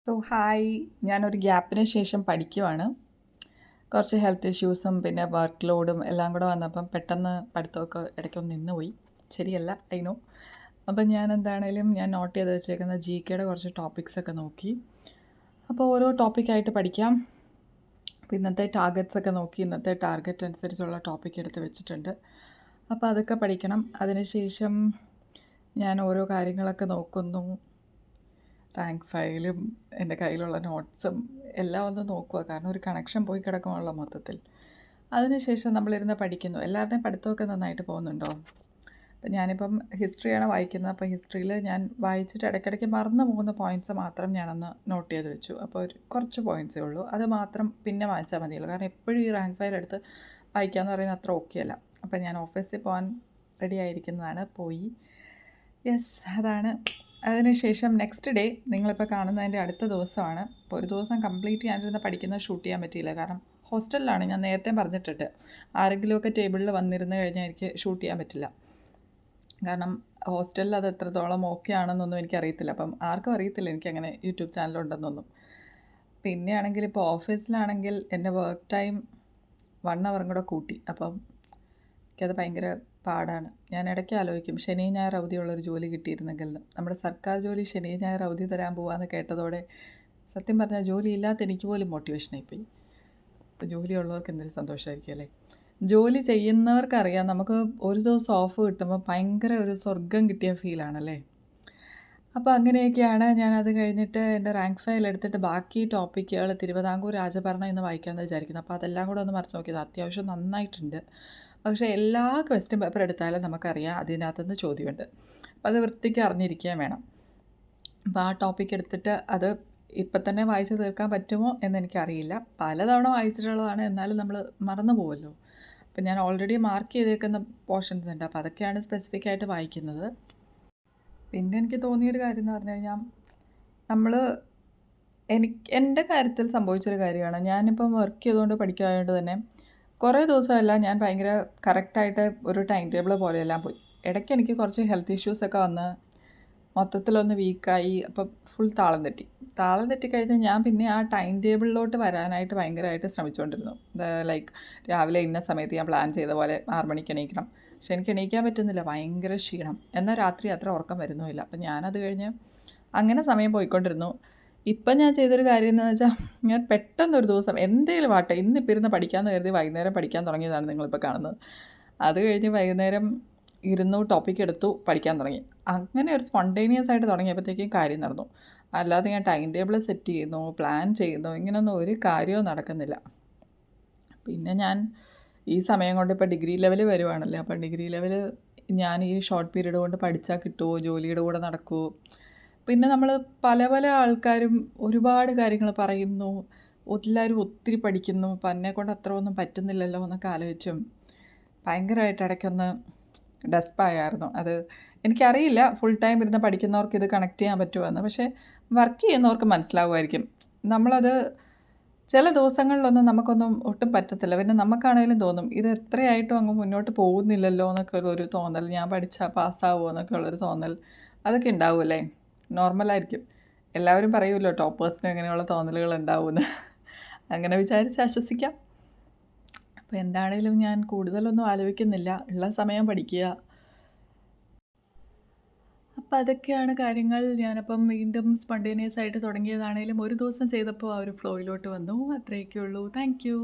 Hi, ഞാനൊരു ഗ്യാപ്പിന് ശേഷം പഠിക്കുവാണ്. കുറച്ച് ഹെൽത്ത് ഇഷ്യൂസും പിന്നെ വർക്ക് ലോഡും എല്ലാം കൂടെ വന്നപ്പം പെട്ടെന്ന് പഠിത്തമൊക്കെ ഇടയ്ക്കൊന്ന് നിന്നുപോയി. ശരിയല്ല, ഐ നോ. അപ്പം ഞാൻ എന്താണേലും ഞാൻ നോട്ട് ചെയ്ത് വെച്ചേക്കുന്ന GKയുടെ കുറച്ച് ടോപ്പിക്സൊക്കെ നോക്കി. അപ്പോൾ ഓരോ ടോപ്പിക്കായിട്ട് പഠിക്കാം. അപ്പോൾ ഇന്നത്തെ ടാർഗറ്റ്സൊക്കെ നോക്കി ഇന്നത്തെ ടാർഗറ്റ് അനുസരിച്ചുള്ള ടോപ്പിക് എടുത്ത് വെച്ചിട്ടുണ്ട്. അപ്പോൾ അതൊക്കെ പഠിക്കണം. അതിനുശേഷം ഞാൻ ഓരോ കാര്യങ്ങളൊക്കെ നോക്കുന്നു. റാങ്ക് ഫയലും എൻ്റെ കയ്യിലുള്ള നോട്ട്സും എല്ലാം ഒന്ന് നോക്കുക. കാരണം ഒരു കണക്ഷൻ പോയി കിടക്കുമല്ലോ മൊത്തത്തിൽ. അതിനുശേഷം നമ്മളിരുന്ന് പഠിക്കുന്നു. എല്ലാവരുടെയും പഠിത്തമൊക്കെ നന്നായിട്ട് പോകുന്നുണ്ടോ? അപ്പം ഞാനിപ്പം ഹിസ്റ്ററിയാണ് വായിക്കുന്നത്. അപ്പോൾ ഹിസ്റ്ററിയിൽ ഞാൻ വായിച്ചിട്ട് ഇടയ്ക്കിടയ്ക്ക് മറന്നു പോകുന്ന പോയിൻറ്റ്സ് മാത്രം ഞാനൊന്ന് നോട്ട് ചെയ്ത് വെച്ചു. അപ്പോൾ കുറച്ച് പോയിൻറ്റ്സേ ഉള്ളൂ. അത് മാത്രം പിന്നെ വായിച്ചാൽ മതിയല്ലോ. കാരണം എപ്പോഴും ഈ റാങ്ക് ഫയൽ എടുത്ത് വായിക്കാമെന്ന് പറയുന്നത് അത്ര ഓക്കെ അല്ല. അപ്പം ഞാൻ ഓഫീസിൽ പോകാൻ റെഡി ആയിരിക്കുന്നതാണ്. പോയി അതാണ്. അതിനുശേഷം നെക്സ്റ്റ് ഡേ നിങ്ങളിപ്പോൾ കാണുന്നതിൻ്റെ അടുത്ത ദിവസമാണ്. അപ്പോൾ ഒരു ദിവസം കംപ്ലീറ്റ് ഞാനിരുന്ന് പഠിക്കുന്നത് ഷൂട്ട് ചെയ്യാൻ പറ്റിയില്ല. കാരണം ഹോസ്റ്റലിലാണ്, ഞാൻ നേരത്തെ പറഞ്ഞിട്ടുണ്ട്. ആരെങ്കിലുമൊക്കെ ടേബിളിൽ വന്നിരുന്ന് കഴിഞ്ഞാൽ എനിക്ക് ഷൂട്ട് ചെയ്യാൻ പറ്റില്ല. കാരണം ഹോസ്റ്റലിൽ അത് എത്രത്തോളം ഓക്കെ ആണെന്നൊന്നും എനിക്കറിയത്തില്ല. അപ്പം ആർക്കും അറിയത്തില്ല എനിക്കങ്ങനെ യൂട്യൂബ് ചാനലുണ്ടെന്നൊന്നും. പിന്നെ ആണെങ്കിൽ ഇപ്പോൾ ഓഫീസിലാണെങ്കിൽ എൻ്റെ വർക്ക് ടൈം 1 അവറും കൂടെ കൂട്ടി. അപ്പം എനിക്കത് ഭയങ്കര പാടാണ്. ഞാൻ ഇടയ്ക്ക് ആലോചിക്കും, ശനി ഞായർ അവധിയുള്ളൊരു ജോലി കിട്ടിയിരുന്നെങ്കിൽ നമ്മുടെ സർക്കാർ ജോലി ശനി ഞായർ അവധി തരാൻ പോകാമെന്ന് കേട്ടതോടെ സത്യം പറഞ്ഞാൽ ജോലി ഇല്ലാത്ത എനിക്ക് പോലും മോട്ടിവേഷനായിപ്പോയി. ഇപ്പോൾ ജോലിയുള്ളവർക്ക് എന്തൊരു സന്തോഷമായിരിക്കും അല്ലേ. ജോലി ചെയ്യുന്നവർക്കറിയാം നമുക്ക് ഒരു ദിവസം ഓഫ് കിട്ടുമ്പോൾ ഭയങ്കര ഒരു സ്വർഗം കിട്ടിയ ഫീലാണല്ലേ. അപ്പോൾ അങ്ങനെയൊക്കെയാണ്. ഞാനത് കഴിഞ്ഞിട്ട് എൻ്റെ റാങ്ക് ഫയൽ എടുത്തിട്ട് ബാക്കി ടോപ്പിക്കുകൾ തിരുവിതാംകൂർ രാജഭരണം എന്ന് വായിക്കാമെന്ന് വിചാരിക്കുന്നു. അപ്പോൾ അതെല്ലാം കൂടെ ഒന്ന് മറിച്ച് നോക്കിയത് അത്യാവശ്യം നന്നായിട്ടുണ്ട്. പക്ഷേ എല്ലാ ക്വസ്റ്റ്യൻ പേപ്പർ എടുത്താലും നമുക്കറിയാം അതിനകത്തുനിന്ന് ചോദ്യമുണ്ട്. അപ്പോൾ അത് വൃത്തിക്ക് അറിഞ്ഞിരിക്കുകയും വേണം. അപ്പോൾ ആ ടോപ്പിക് എടുത്തിട്ട് അത് ഇപ്പം തന്നെ വായിച്ച് തീർക്കാൻ പറ്റുമോ എന്നെനിക്കറിയില്ല. പലതവണ വായിച്ചിട്ടുള്ളതാണ്, എന്നാലും നമ്മൾ മറന്നു പോകുമല്ലോ. അപ്പം ഞാൻ ഓൾറെഡി മാർക്ക് ചെയ്തേക്കുന്ന പോർഷൻസ് ഉണ്ട്. അപ്പോൾ അതൊക്കെയാണ് സ്പെസിഫിക് ആയിട്ട് വായിക്കുന്നത്. പിന്നെ എനിക്ക് തോന്നിയൊരു കാര്യം എന്ന് പറഞ്ഞു കഴിഞ്ഞാൽ നമ്മൾ എൻ്റെ കാര്യത്തിൽ സംഭവിച്ചൊരു കാര്യമാണ്. ഞാനിപ്പം വർക്ക് ചെയ്തുകൊണ്ട് പഠിക്കുമായതുകൊണ്ട് തന്നെ കുറേ ദിവസമല്ല ഞാൻ ഭയങ്കര കറക്റ്റായിട്ട് ഒരു ടൈം ടേബിൾ പോലെയെല്ലാം പോയി. ഇടയ്ക്ക് എനിക്ക് കുറച്ച് ഹെൽത്ത് ഇഷ്യൂസൊക്കെ വന്ന് മൊത്തത്തിലൊന്ന് വീക്കായി. അപ്പം ഫുൾ താളം തെറ്റിക്കഴിഞ്ഞ് ഞാൻ പിന്നെ ആ ടൈം ടേബിളിലോട്ട് വരാനായിട്ട് ഭയങ്കരമായിട്ട് ശ്രമിച്ചുകൊണ്ടിരുന്നു. ലൈക്ക് രാവിലെ ഇന്ന സമയത്ത് ഞാൻ പ്ലാൻ ചെയ്ത പോലെ 6 മണിക്ക് എണീക്കണം. പക്ഷെ എനിക്ക് എണീക്കാൻ പറ്റുന്നില്ല, ഭയങ്കര ക്ഷീണം. എന്നാൽ രാത്രി അത്ര ഉറക്കം വരുന്നുമില്ല. അപ്പം ഞാനത് കഴിഞ്ഞ് അങ്ങനെ സമയം പോയിക്കൊണ്ടിരുന്നു. ഇപ്പം ഞാൻ ചെയ്തൊരു കാര്യം എന്താണെന്ന് വെച്ചാൽ, ഞാൻ പെട്ടെന്നൊരു ദിവസം എന്തേലും ആട്ടെ ഇന്നിപ്പോൾ ഇരുന്ന് പഠിക്കാമെന്ന് കരുതി വൈകുന്നേരം പഠിക്കാൻ തുടങ്ങിയതാണ് നിങ്ങളിപ്പോൾ കാണുന്നത്. അത് കഴിഞ്ഞ് വൈകുന്നേരം ഇരുന്നു ടോപ്പിക് എടുത്തു പഠിക്കാൻ തുടങ്ങി. അങ്ങനെ ഒരു സ്പോണ്ടേനിയസ് ആയിട്ട് തുടങ്ങിയപ്പോഴത്തേക്കും കാര്യം നടന്നു. അല്ലാതെ ഞാൻ ടൈം ടേബിൾ സെറ്റ് ചെയ്യുന്നു, പ്ലാൻ ചെയ്യുന്നു, ഇങ്ങനെയൊന്നും ഒരു കാര്യവും നടക്കുന്നില്ല. പിന്നെ ഞാൻ ഈ സമയം കൊണ്ട് ഇപ്പോൾ ഡിഗ്രി ലെവൽ വരുവാണല്ലോ. അപ്പോൾ ഡിഗ്രി ലെവൽ ഞാൻ ഈ ഷോർട്ട് പീരീഡ് കൊണ്ട് പഠിച്ചാൽ കിട്ടുമോ, ജോലിയുടെ കൂടെ നടക്കുമോ. പിന്നെ നമ്മൾ പല പല ആൾക്കാരും ഒരുപാട് കാര്യങ്ങൾ പറയുന്നു, എല്ലാവരും ഒത്തിരി പഠിക്കുന്നു. അപ്പം എന്നെക്കൊണ്ട് അത്ര ഒന്നും പറ്റുന്നില്ലല്ലോ എന്നൊക്കെ ആലോചിച്ചും ഭയങ്കരമായിട്ട് ഇടയ്ക്കൊന്ന് ഡെസ്പായായിരുന്നു. അത് എനിക്കറിയില്ല ഫുൾ ടൈം ഇരുന്ന് പഠിക്കുന്നവർക്ക് ഇത് കണക്ട് ചെയ്യാൻ പറ്റുമോ. പക്ഷേ വർക്ക് ചെയ്യുന്നവർക്ക് മനസ്സിലാവുമായിരിക്കും. നമ്മളത് ചില ദിവസങ്ങളിലൊന്നും നമുക്കൊന്നും ഒട്ടും പറ്റത്തില്ല. പിന്നെ നമുക്കാണേലും തോന്നും ഇത് എത്രയായിട്ടും അങ്ങ് മുന്നോട്ട് പോകുന്നില്ലല്ലോ എന്നൊക്കെ ഒരു തോന്നൽ. ഞാൻ പഠിച്ചാൽ പാസ്സാവുമോ എന്നൊക്കെ ഉള്ളൊരു തോന്നൽ അതൊക്കെ ഉണ്ടാവുമല്ലേ. നോർമലായിരിക്കും. എല്ലാവരും പറയുമല്ലോ ടോപ്പേഴ്സിനും ഇങ്ങനെയുള്ള തോന്നലുകൾ ഉണ്ടാവുമെന്ന്. അങ്ങനെ വിചാരിച്ച് ആശ്വസിക്കാം. അപ്പോൾ എന്താണേലും ഞാൻ കൂടുതലൊന്നും ആലോചിക്കുന്നില്ല, ഉള്ള സമയം പഠിക്കുക. അപ്പം അതൊക്കെയാണ് കാര്യങ്ങൾ. ഞാനപ്പം വീണ്ടും സ്പോണ്ടേനിയസ് ആയിട്ട് തുടങ്ങിയതാണേലും ഒരു ദിവസം ചെയ്തപ്പോൾ ആ ഒരു ഫ്ലോയിലോട്ട് വന്നു. അത്രയൊക്കെ ഉള്ളൂ. Thank you.